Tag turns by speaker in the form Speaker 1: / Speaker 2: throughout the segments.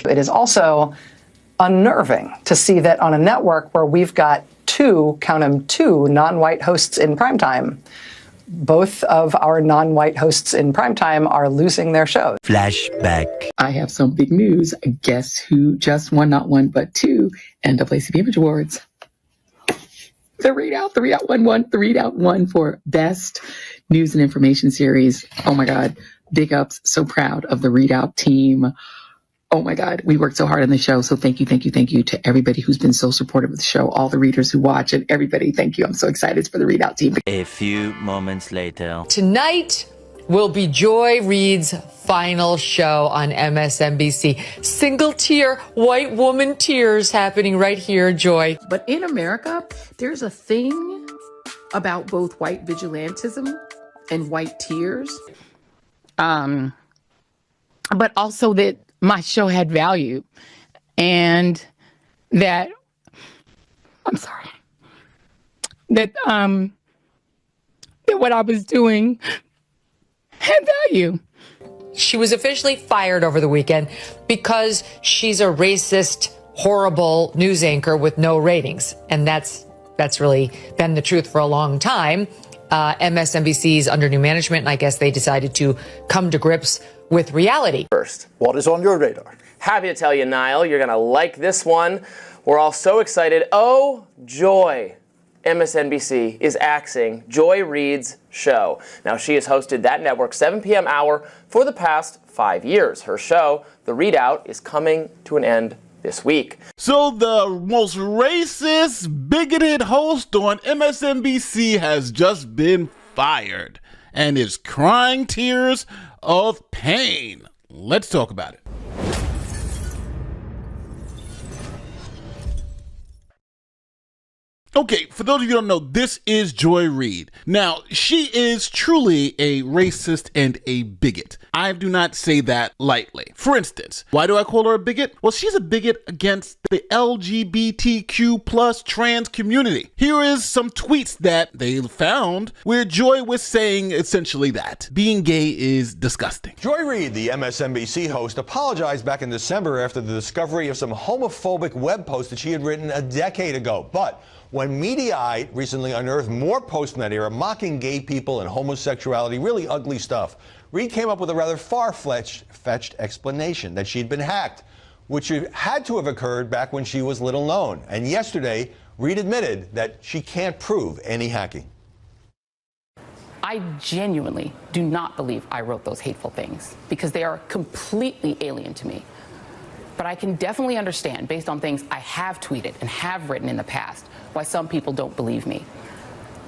Speaker 1: It is also unnerving to see that on a network where we've got two non-white hosts in primetime, both of our non-white hosts in primetime are losing their shows.
Speaker 2: Flashback.
Speaker 3: I have some big news. Guess who just won not one, but two NAACP Image Awards? The ReidOut won for Best News and Information Series. Oh my God. Big ups. So proud of the ReidOut team. Oh my God, we worked so hard on the show. So thank you to everybody who's been so supportive of the show, all the readers who watch, and everybody, thank you. I'm so excited for the ReidOut team.
Speaker 2: A few moments later.
Speaker 4: Tonight will be Joy Reid's final show on MSNBC. Single tear, white woman tears happening right here, Joy.
Speaker 3: But in America, there's a thing about both white vigilantism and white tears. But also that my show had value, and that that what I was doing had value.
Speaker 4: She was officially fired over the weekend because she's a racist, horrible news anchor with no ratings. And that's really been the truth for a long time. MSNBC's under new management, and I guess they decided to come to grips with reality.
Speaker 5: First, what is on your radar?
Speaker 6: Happy to tell you, Niall, you're going to like this one. We're all so excited. Oh, joy. MSNBC is axing Joy Reid's show. Now, she has hosted that network's 7 p.m. hour for the past 5 years. Her show, The ReidOut, is coming to an end this week.
Speaker 7: So the most racist, bigoted host on MSNBC has just been fired and is crying tears of pain. Let's talk about it. Okay, for those of you who don't know, this is Joy Reid. Now, she is truly a racist and a bigot. I do not say that lightly. For instance, why do I call her a bigot? Well, she's a bigot against the LGBTQ plus trans community. Here is some tweets that they found where Joy was saying essentially that being gay is disgusting.
Speaker 8: Joy Reid, the MSNBC host, apologized back in December after the discovery of some homophobic web posts that she had written a decade ago. But when Mediaite recently unearthed more posts from that era mocking gay people and homosexuality, really ugly stuff, Reid came up with a rather far-fetched explanation that she'd been hacked, which had to have occurred back when she was little known. And yesterday, Reid admitted that she can't prove any hacking.
Speaker 3: I genuinely do not believe I wrote those hateful things because they are completely alien to me. But I can definitely understand, based on things I have tweeted and have written in the past, why some people don't believe me.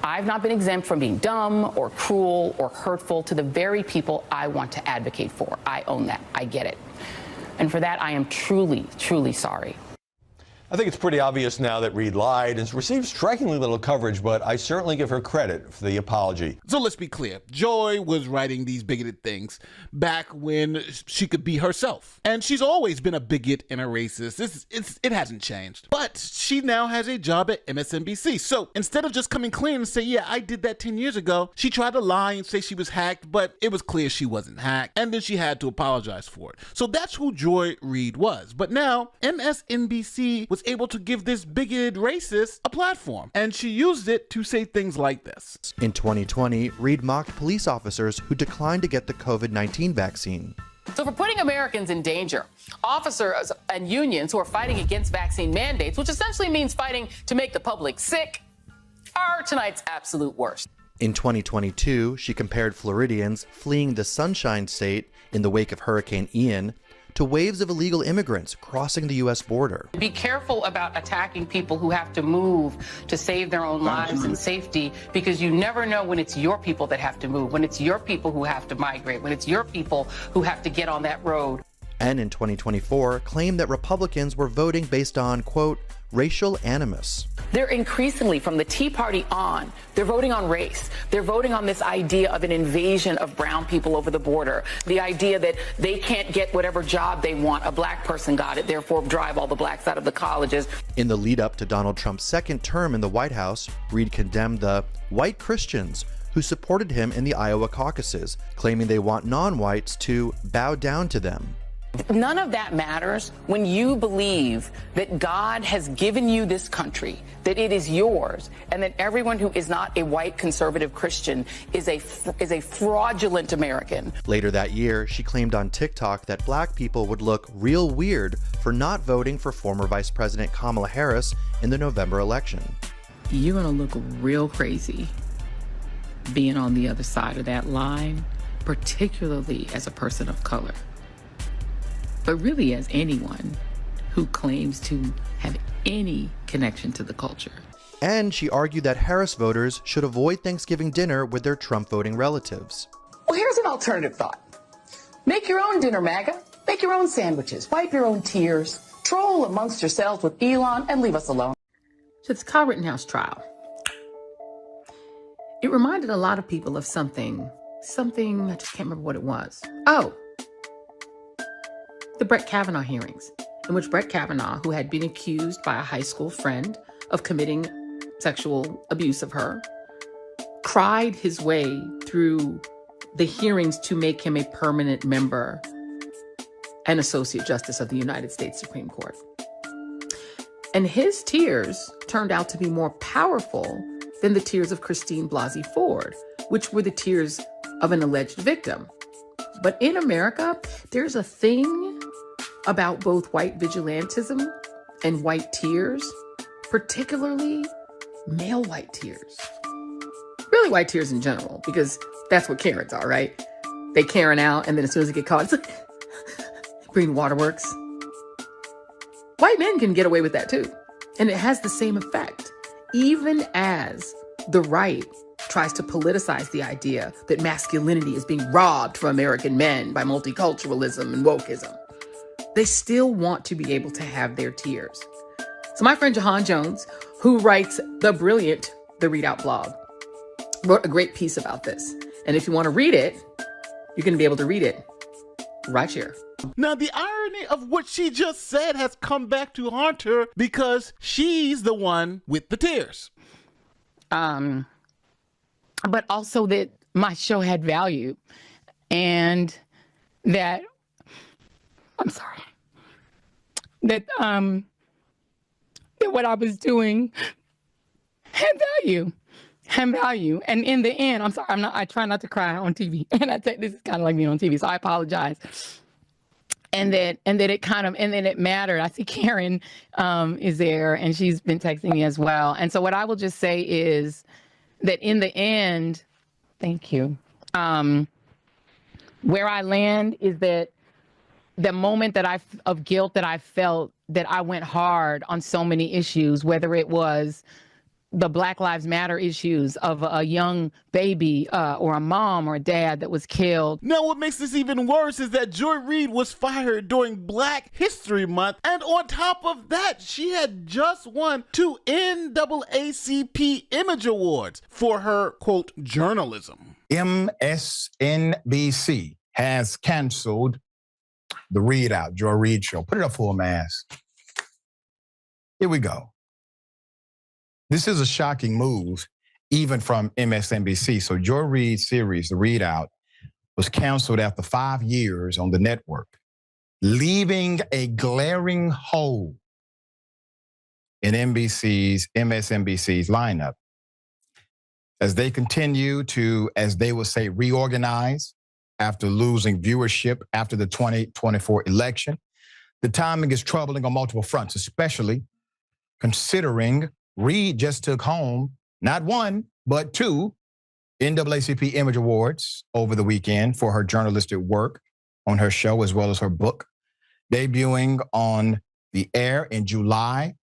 Speaker 3: I've not been exempt from being dumb or cruel or hurtful to the very people I want to advocate for. I own that. I get it. And for that, I am truly, truly sorry.
Speaker 8: I think it's pretty obvious now that Reid lied and received strikingly little coverage, but I certainly give her credit for the apology.
Speaker 7: So let's be clear. Joy was writing these bigoted things back when she could be herself. And she's always been a bigot and a racist. It hasn't changed. But she now has a job at MSNBC. So instead of just coming clean and say, yeah, I did that 10 years ago, she tried to lie and say she was hacked, but it was clear she wasn't hacked. And then she had to apologize for it. So that's who Joy Reid was. But now MSNBC was able to give this bigoted racist a platform, and she used it to say things like this.
Speaker 9: In 2020, Reid mocked police officers who declined to get the COVID-19 vaccine.
Speaker 3: So for putting Americans in danger, officers and unions who are fighting against vaccine mandates, which essentially means fighting to make the public sick, are tonight's absolute worst.
Speaker 9: In 2022, she compared Floridians fleeing the Sunshine State in the wake of Hurricane Ian to waves of illegal immigrants crossing the U.S. border.
Speaker 3: Be careful about attacking people who have to move to save their own lives and safety, because you never know when it's your people that have to move, when it's your people who have to migrate, when it's your people who have to get on that road.
Speaker 9: And in 2024, claimed that Republicans were voting based on, quote, racial animus.
Speaker 3: They're increasingly, from the Tea Party on, they're voting on race. They're voting on this idea of an invasion of brown people over the border. The idea that they can't get whatever job they want, a black person got it, therefore drive all the blacks out of the colleges.
Speaker 9: In the lead up to Donald Trump's second term in the White House, Reid condemned the white Christians who supported him in the Iowa caucuses, claiming they want non-whites to bow down to them.
Speaker 3: None of that matters when you believe that God has given you this country, that it is yours, and that everyone who is not a white conservative Christian is a fraudulent American.
Speaker 9: Later that year, she claimed on TikTok that black people would look real weird for not voting for former Vice President Kamala Harris in the November election.
Speaker 10: You're gonna look real crazy being on the other side of that line, particularly as a person of color, but really as anyone who claims to have any connection to the culture.
Speaker 9: And she argued that Harris voters should avoid Thanksgiving dinner with their Trump voting relatives.
Speaker 3: Well, here's an alternative thought. Make your own dinner, MAGA. Make your own sandwiches. Wipe your own tears. Troll amongst yourselves with Elon and leave us alone.
Speaker 10: So it's Kyle Rittenhouse trial. It reminded a lot of people of something, I just can't remember what it was. Oh, the Brett Kavanaugh hearings, in which Brett Kavanaugh, who had been accused by a high school friend of committing sexual abuse of her, cried his way through the hearings to make him a permanent member and Associate Justice of the United States Supreme Court. And his tears turned out to be more powerful than the tears of Christine Blasey Ford, which were the tears of an alleged victim. But in America, there's a thing about both white vigilantism and white tears, particularly male white tears. Really white tears in general, because that's what Karens are, right? They Karen out, and then as soon as they get caught, it's like, Green Waterworks. White men can get away with that too. And it has the same effect. Even as the right tries to politicize the idea that masculinity is being robbed from American men by multiculturalism and wokeism, they still want to be able to have their tears. So my friend Jahan Jones, who writes the brilliant The ReidOut blog, wrote a great piece about this. And if you want to read it, you're going to be able to read it right here.
Speaker 7: Now, the irony of what she just said has come back to haunt her because she's the one with the tears.
Speaker 3: But also that my show had value and that, I'm sorry, that what I was doing had value. And in the end, I'm sorry, I try not to cry on TV. And this is kind of like being on TV, so I apologize. And then it mattered. I see Karen is there, and she's been texting me as well. And so what I will just say is that in the end, thank you. Where I land is that the moment of guilt that I felt, that I went hard on so many issues, whether it was the Black Lives Matter issues of a young baby or a mom or a dad that was killed.
Speaker 7: Now, what makes this even worse is that Joy Reid was fired during Black History Month. And on top of that, she had just won 2 NAACP Image Awards for her, quote, journalism.
Speaker 11: MSNBC has canceled the ReidOut, Joy Reid show. Put it up for a mass. Here we go. This is a shocking move, even from MSNBC. So Joy Reid's series, The ReidOut, was canceled after 5 years on the network, leaving a glaring hole in MSNBC's lineup as they continue to, as they would say, reorganize after losing viewership after the 2024 election. The timing is troubling on multiple fronts, especially considering Reid just took home not 1, but 2 NAACP Image Awards over the weekend for her journalistic work on her show, as well as her book. Debuting on the air in July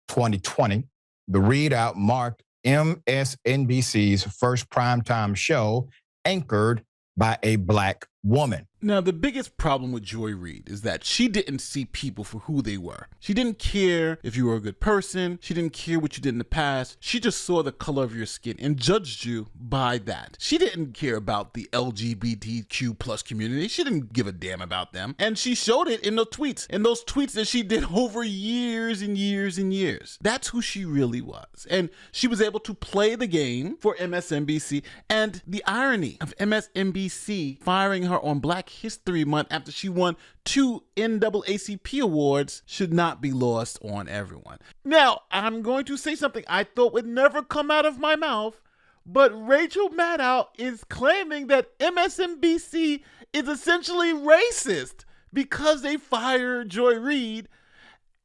Speaker 11: 2020, The ReidOut marked MSNBC's first primetime show anchored by a Black woman.
Speaker 7: Now, the biggest problem with Joy Reid is that she didn't see people for who they were. She didn't care if you were a good person. She didn't care what you did in the past. She just saw the color of your skin and judged you by that. She didn't care about the LGBTQ plus community. She didn't give a damn about them. And she showed it in those tweets that she did over years and years and years. That's who she really was. And she was able to play the game for MSNBC. And the irony of MSNBC firing her her on Black History Month after she won 2 NAACP awards should not be lost on everyone. Now, I'm going to say something I thought would never come out of my mouth, but Rachel Maddow is claiming that MSNBC is essentially racist because they fired Joy Reid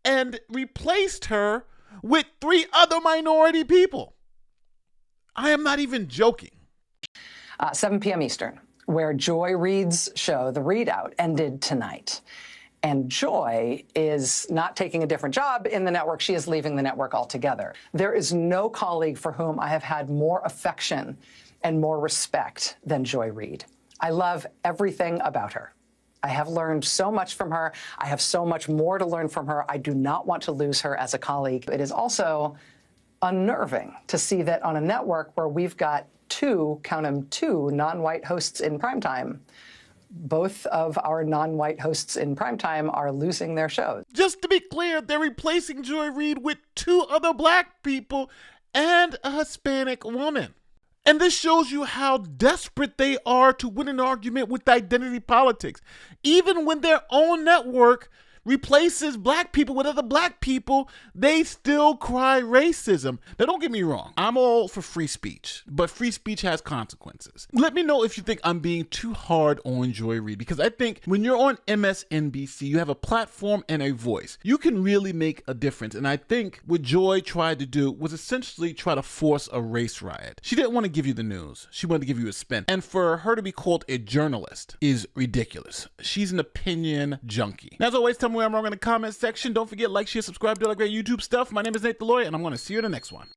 Speaker 7: and replaced her with 3 other minority people. I am not even joking.
Speaker 1: 7 p.m. Eastern, where Joy Reid's show, the ReidOut, ended tonight. And Joy is not taking a different job in the network. She is leaving the network altogether. There is no colleague for whom I have had more affection and more respect than Joy Reid. I love everything about her. I have learned so much from her. I have so much more to learn from her. I do not want to lose her as a colleague. It is also unnerving to see that on a network where we've got 2 non-white hosts in primetime, both of our non-white hosts in primetime are losing their shows.
Speaker 7: Just to be clear, they're replacing Joy Reid with 2 other black people and a Hispanic woman. And this shows you how desperate they are to win an argument with identity politics. Even when their own network replaces black people with other black people, they still cry racism. Now, don't get me wrong. I'm all for free speech, but free speech has consequences. Let me know if you think I'm being too hard on Joy Reid, because I think when you're on MSNBC, you have a platform and a voice. You can really make a difference. And I think what Joy tried to do was essentially try to force a race riot. She didn't want to give you the news. She wanted to give you a spin. And for her to be called a journalist is ridiculous. She's an opinion junkie. Now, as always, tell me where I'm wrong in the comment section. Don't forget, like, share, subscribe, do all that great YouTube stuff. My name is Nate the Lawyer, and I'm going to see you in the next one.